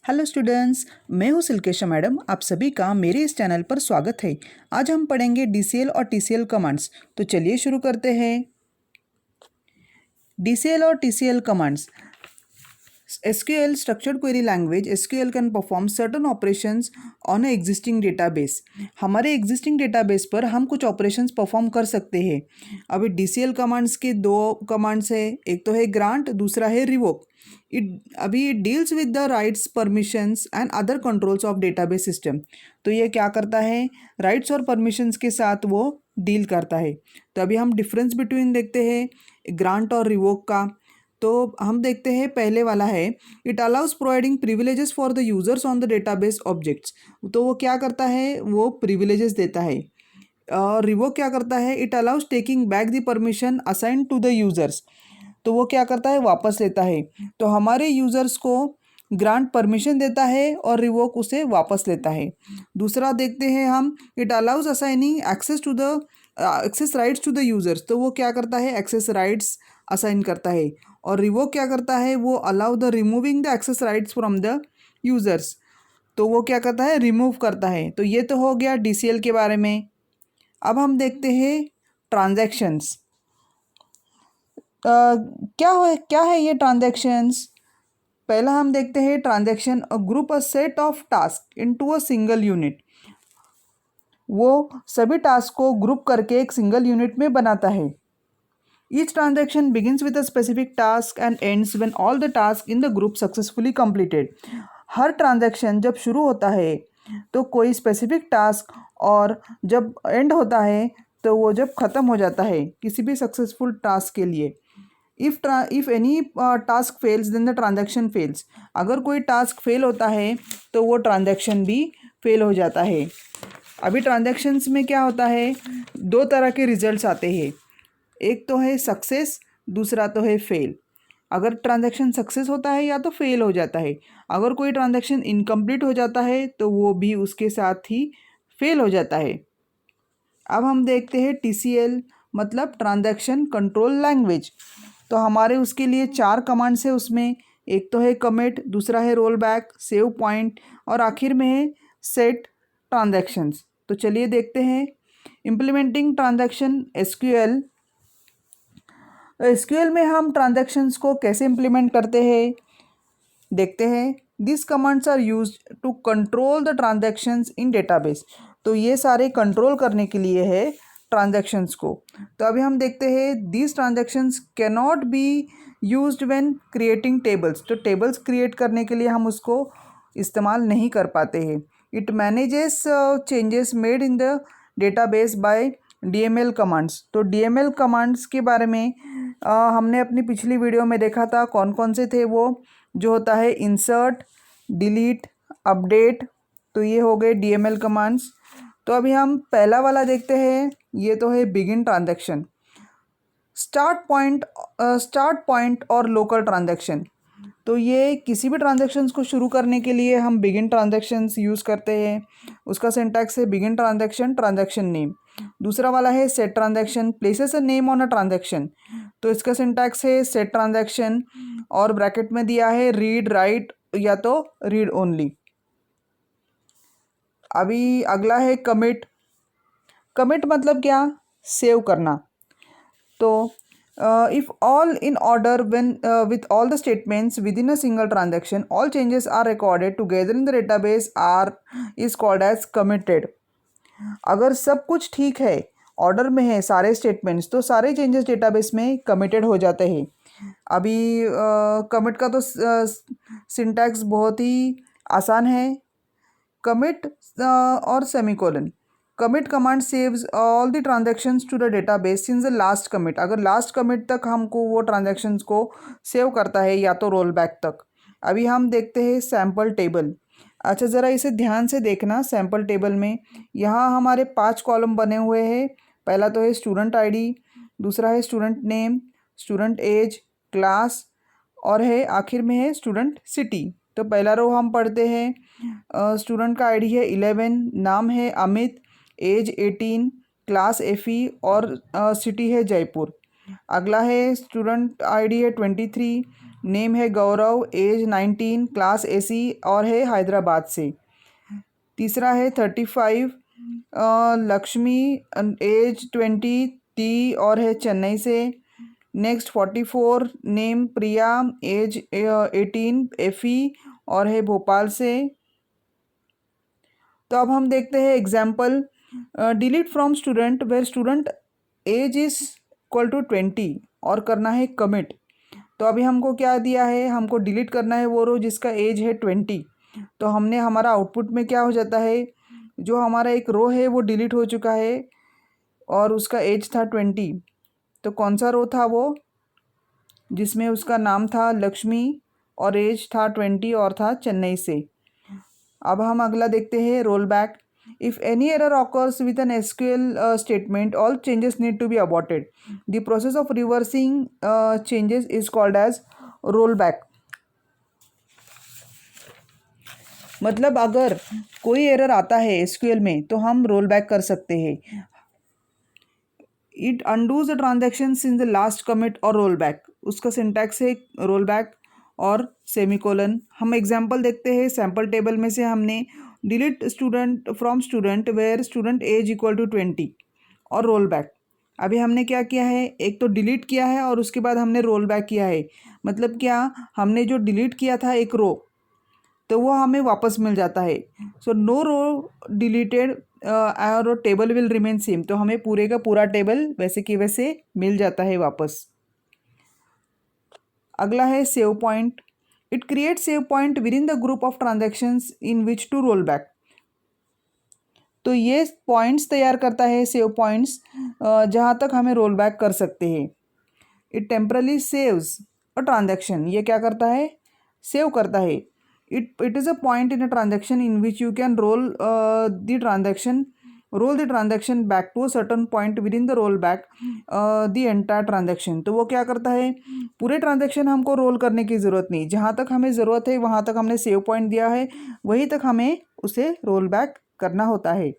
Hello students, मैं हूं सिल्केशा madam. आप सभी का मेरे इस चैनल पर स्वागत है। आज हम पढ़ेंगे डीसीएल और टीसीएल कमांड्स। तो चलिए शुरू करते हैं। डीसीएल और TCL commands. SQL structured query language, SQL can perform certain operations on a existing database। हमारे existing database पर हम कुछ operations perform कर सकते हैं। अभी DCL commands के दो commands है, एक तो है grant, दूसरा है revoke। अभी it deals with the rights, permissions and other controls of database system। तो ये क्या करता है, rights और permissions के साथ वो डील करता है। तो अभी हम डिफरेंस बिटवीन देखते हैं ग्रांट और रिवोक का। तो हम देखते हैं पहले वाला है, it allows providing privileges for the users on the database objects. तो वो क्या करता है, वो प्रिविलेजेस देता है। और रिवोक क्या करता है, it allows taking back the permission assign to the users. तो वो क्या करता है, वापस लेता है। तो हमारे यूजर्स को ग्रांट परमिशन देता है और रिवोक उसे वापस लेता है। दूसरा देखते हैं हम, it allows assigning access rights to the users. तो वो क्या करता है, एक्सेस राइट्स असाइन करता है। और रिवोक क्या करता है, वो allow the removing the access rights from the users. तो वो क्या करता है, रिमूव करता है। तो ये तो हो गया डीसीएल के बारे में। अब हम देखते हैं ट्रांजैक्शंस। क्या है ये ट्रांजैक्शंस। पहला हम देखते हैं transaction, a group a set of task into a single unit. वो सभी टास्क को ग्रुप करके एक सिंगल यूनिट में बनाता है। Each transaction begins with a specific task and ends when all the tasks in the group successfully completed। Her transaction जब शुरू होता है तो कोई स्पेसिफिक टास्क, और जब एंड होता है तो वो जब ख़त्म हो जाता है किसी भी सक्सेसफुल टास्क के लिए। If any task fails then the transaction fails. अगर कोई टास्क फेल होता है तो वो ट्रांजैक्शन भी फेल हो जाता है। अभी ट्रांजैक्शंस में क्या होता है, दो तरह के रिजल्ट्स आते हैं। एक तो है सक्सेस, दूसरा तो है फेल। अगर ट्रांजैक्शन सक्सेस होता है या तो फेल हो जाता है। अगर कोई ट्रांजैक्शन इनकम्प्लीट हो जाता है तो वो भी उसके साथ ही फेल हो जाता है। अब हम देखते हैं टीसीएल मतलब ट्रांजैक्शन कंट्रोल लैंग्वेज। तो हमारे उसके लिए 4 कमांड्स है उसमें। एक तो है कमिट, दूसरा है रोल बैक, सेव पॉइंट और आखिर में है सेट ट्रांजैक्शंस। तो चलिए देखते हैं। Implementing transaction SQL. एसक्यूएल में हम ट्रांजैक्शंस को कैसे इम्प्लीमेंट करते हैं देखते हैं। This commands are used to control the transactions in database. तो ये सारे कंट्रोल करने के लिए है ट्रांजैक्शंस को। तो अभी हम देखते हैं, this transactions can not be used when creating tables. तो टेबल्स क्रिएट करने के लिए हम उसको इस्तेमाल नहीं कर पाते हैं। It manages changes made in the database by DML commands. तो डीएमएल कमांड्स के बारे में हमने अपनी पिछली वीडियो में देखा था, कौन कौन से थे वो। जो होता है इंसर्ट, डिलीट, अपडेट। तो ये हो गए डीएमएल कमांड्स। तो अभी हम पहला वाला देखते हैं, ये तो है बिगिन ट्रांजैक्शन। स्टार्ट पॉइंट और लोकल ट्रांजैक्शन। तो ये किसी भी ट्रांजैक्शंस को शुरू करने के लिए हम बिगिन ट्रांजैक्शंस यूज़ करते हैं। उसका सिंटैक्स है बिगिन ट्रांजैक्शन, ट्रांजैक्शन नेम। दूसरा वाला है set transaction, places a name on a transaction. तो इसका सिंटैक्स है सेट ट्रांजैक्शन और ब्रैकेट में दिया है रीड, राइट या तो रीड ओनली। अभी अगला है कमिट। कमिट मतलब क्या, सेव करना। तो if all in order when with all the statements within a single transaction, all changes are recorded together in the database are is called as committed। अगर सब कुछ ठीक है, ऑर्डर में है सारे स्टेटमेंट्स, तो सारे चेंजेस डेटाबेस में कमिटेड हो जाते हैं। अभी कमिट का तो सिंटैक्स बहुत ही आसान है। कमिट और semicolon. Commit command saves all the transactions to the database since the last commit. अगर लास्ट कमिट तक हमको वो ट्रांजैक्शंस को सेव करता है या तो रोल बैक तक। अभी हम देखते हैं सैम्पल टेबल। अच्छा, ज़रा इसे ध्यान से देखना। सैम्पल टेबल में यहाँ हमारे 5 कॉलम बने हुए हैं। पहला तो है स्टूडेंट आईडी, दूसरा है student name, student age, class और है आखिर में है स्टूडेंट सिटी। तो पहला रो हम पढ़ते हैं। स्टूडेंट का आईडी है 11, नाम है अमित, एज 18, क्लास एफई और सिटी है जयपुर। अगला है स्टूडेंट आईडी है 23, नेम है गौरव, एज 19, क्लास एसी और है हैदराबाद से। तीसरा है 35, लक्ष्मी, एज 20, टी और है चेन्नई से। नेक्स्ट 44, नेम प्रिया, एज 18, एफी और है भोपाल से। तो अब हम देखते हैं example. Delete from student where student age is equal to 20 और करना है कमिट। तो अभी हमको क्या दिया है, हमको डिलीट करना है वो रो जिसका एज है 20। तो हमने हमारा आउटपुट में क्या हो जाता है, जो हमारा एक रो है वो डिलीट हो चुका है और उसका एज था 20। तो कौन सा रो था वो, जिसमें उसका नाम था लक्ष्मी और एज था 20 और था चेन्नई से। अब हम अगला देखते हैं roll back. If any error occurs with an SQL statement all changes need to be aborted. The process of reversing changes is called as roll back. मतलब अगर कोई एरर आता है एसक्यूएल में तो हम रोल बैक कर सकते हैं। It undoes the transaction in the last commit और रोल बैक। उसका सिंटैक्स है रोल बैक और सेमीकोलन। हम एग्जांपल देखते हैं सैम्पल टेबल में से। हमने delete student from student where student age equal to 20 और रोल बैक। अभी हमने क्या किया है, एक तो डिलीट किया है और उसके बाद हमने रोल बैक किया है। मतलब क्या, हमने जो डिलीट किया था एक रो तो वो हमें वापस मिल जाता है। सो नो रो डिलीटेड और टेबल विल रिमेन सेम। तो हमें पूरे का पूरा टेबल वैसे कि वैसे मिल जाता है वापस। अगला है save point. It create save point within the group of transactions in which to roll back. तो ये पॉइंट्स तैयार करता है, सेव पॉइंट्स, जहाँ तक हमें रोल बैक कर सकते हैं। It temporarily saves a transaction. ये क्या करता है, सेव करता है। It is a point in a transaction in which you can roll the transaction back to a certain point within the roll back the entire transaction. तो वो क्या करता है, पूरे ट्रांजेक्शन हमको रोल करने की ज़रूरत नहीं, जहाँ तक हमें ज़रूरत है वहाँ तक हमने सेव पॉइंट दिया है, वहीं तक हमें उसे रोल बैक करना होता है।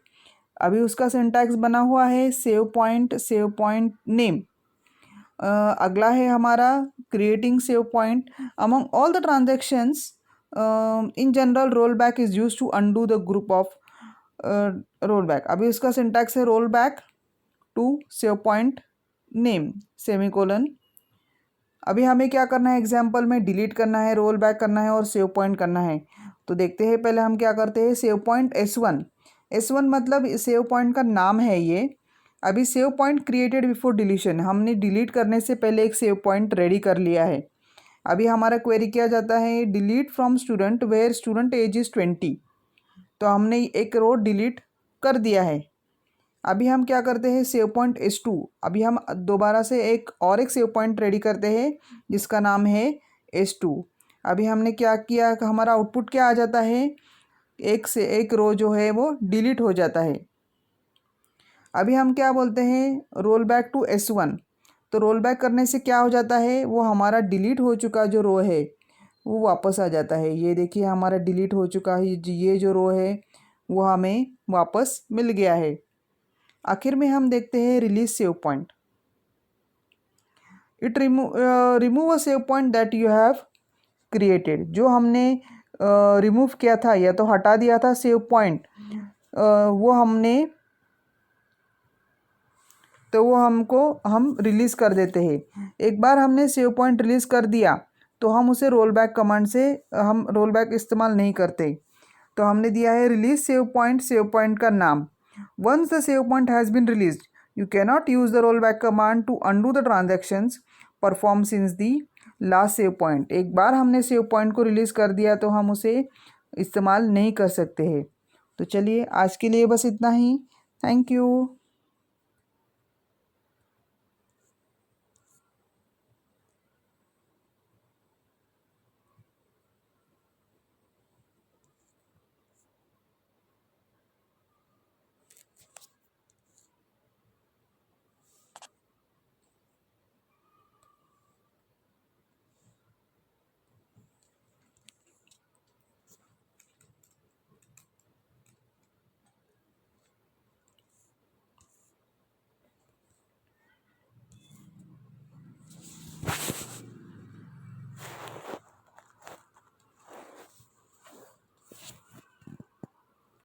अभी उसका सिंटैक्स बना हुआ है सेव पॉइंट नेम। अगला है हमारा creating save point among all the transactions. In general roll back is use to undo the group of roll back. अभी उसका सिंटैक्स है roll back to save point name semicolon. अभी हमें क्या करना है, एग्जाम्पल में डिलीट करना है, रोल बैक करना है और सेव पॉइंट करना है। तो देखते हैं पहले हम क्या करते हैं। सेव पॉइंट S1 मतलब सेव पॉइंट का नाम है ये। अभी save point created before deletion, हमने डिलीट करने से पहले एक सेव पॉइंट रेडी कर लिया है। अभी हमारा क्वेरी किया जाता है delete from student where student age is 20। तो हमने एक रो डिलीट कर दिया है। अभी हम क्या करते हैं, सेव पॉइंट S2। अभी हम दोबारा से एक सेव पॉइंट रेडी करते हैं जिसका नाम है S2। अभी हमने क्या किया, हमारा आउटपुट क्या आ जाता है, एक से एक रो जो है वो डिलीट हो जाता है। अभी हम क्या बोलते हैं, रोल बैक टू S1। तो रोल बैक करने से क्या हो जाता है, वो हमारा डिलीट हो चुका जो रो है वो वापस आ जाता है। ये देखिए हमारा डिलीट हो चुका है ये जो रो है वो हमें वापस मिल गया है। आखिर में हम देखते हैं release save point. It remove a save point that you have created. जो हमने रिमूव किया था या तो हटा दिया था सेव पॉइंट, वो हमने तो वो हम रिलीज़ कर देते हैं। एक बार हमने सेव पॉइंट रिलीज़ कर दिया तो हम उसे रोल बैक कमांड से हम रोल बैक इस्तेमाल नहीं करते। तो हमने दिया है रिलीज सेव पॉइंट का नाम। Once the save point has been released you cannot use the roll back command to undo the transactions perform since the last save point. एक बार हमने सेव पॉइंट को रिलीज़ कर दिया तो हम उसे इस्तेमाल नहीं कर सकते हैं। तो चलिए आज के लिए बस इतना ही। Thank you.